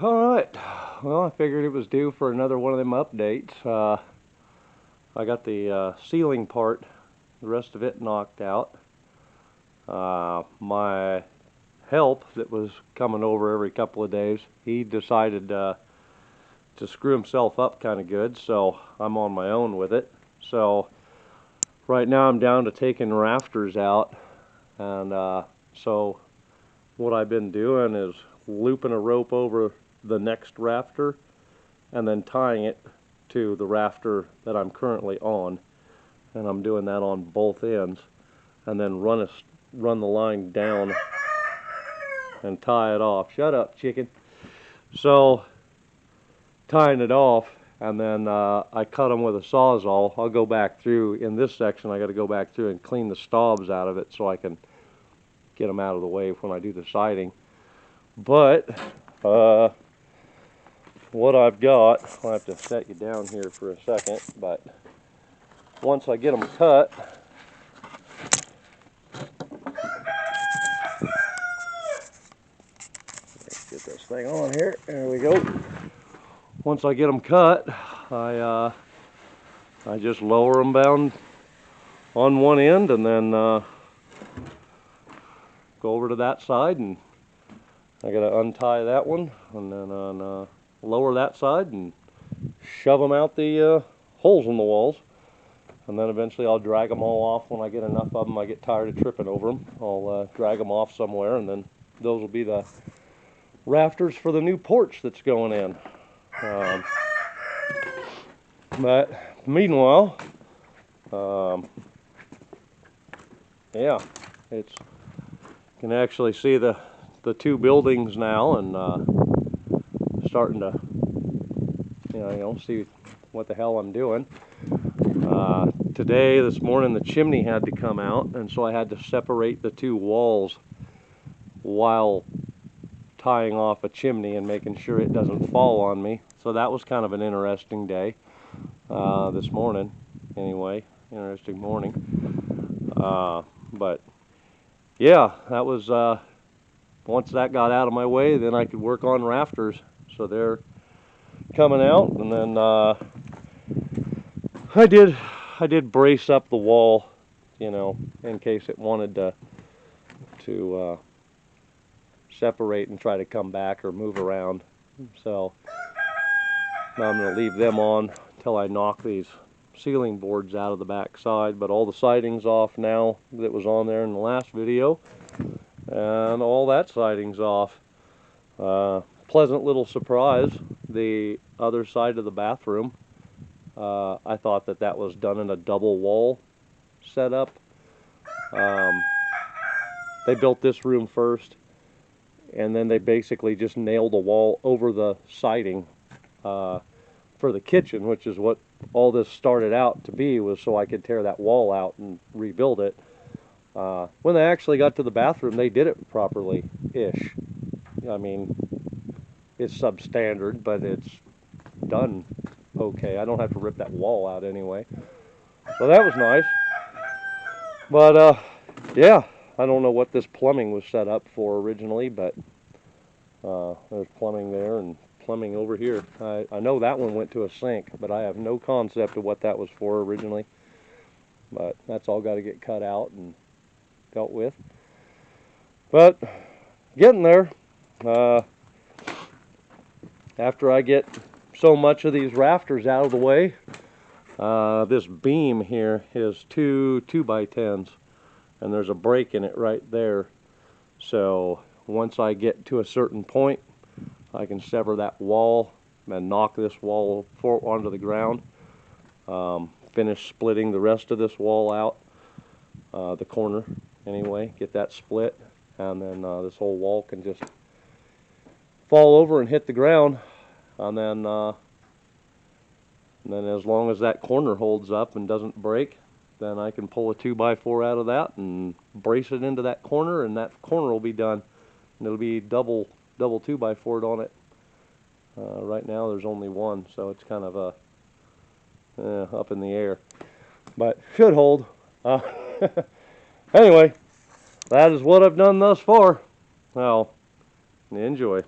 Alright, well I figured it was due for another one of them updates. I got the ceiling part, the rest of it knocked out. My help that was coming over every couple of days, he decided to screw himself up kind of good, so I'm on my own with it. So right now I'm down to taking rafters out, and so what I've been doing is looping a rope over the next rafter and then tying it to the rafter that I'm currently on, and I'm doing that on both ends, and then run the line down and tie it off. Shut up, chicken. So tying it off, and then I cut them with a Sawzall. I'll go back through in this section. I got to go back through and clean the stobs out of it so I can get them out of the way when I do the siding. But what I've got, I'll have to set you down here for a second, but once I get them cut, let's get this thing on here, there we go. Once I get them cut, I just lower them down on one end and then go over to that side, and I gotta untie that one and then lower that side and shove them out the holes in the walls, and then eventually I'll drag them all off. When I get enough of them, I get tired of tripping over them, I'll drag them off somewhere, and then those will be the rafters for the new porch that's going in. But meanwhile, yeah, you can actually see the two buildings now, and starting to see what the hell I'm doing. This morning the chimney had to come out, and so I had to separate the two walls while tying off a chimney and making sure it doesn't fall on me. So that was kind of an interesting day this morning. Anyway, interesting morning. But yeah, that was once that got out of my way, then I could work on rafters. So they're coming out, and then I did brace up the wall, in case it wanted to separate and try to come back or move around. So now I'm going to leave them on until I knock these ceiling boards out of the back side. But all the siding's off now that was on there in the last video, and all that siding's off. Pleasant little surprise, the other side of the bathroom, I thought that was done in a double wall setup. They built this room first, and then they basically just nailed a wall over the siding for the kitchen, which is what all this started out to be, was so I could tear that wall out and rebuild it. When they actually got to the bathroom, they did it properly-ish. I mean, it's substandard, but it's done okay. I don't have to rip that wall out anyway. So that was nice. But yeah, I don't know what this plumbing was set up for originally, but there's plumbing there and plumbing over here. I know that one went to a sink, but I have no concept of what that was for originally. But that's all got to get cut out and dealt with. But getting there. After I get so much of these rafters out of the way, this beam here is two 2x10s, and there's a break in it right there. So once I get to a certain point, I can sever that wall and knock this wall onto the ground. Finish splitting the rest of this wall out, the corner anyway, get that split, and then this whole wall can just fall over and hit the ground, and then as long as that corner holds up and doesn't break, then I can pull a 2x4 out of that and brace it into that corner, and that corner will be done, and it'll be double 2x4'd on it. Right now there's only one, so it's kind of up in the air, but should hold. Anyway, that is what I've done thus far. Well, enjoy.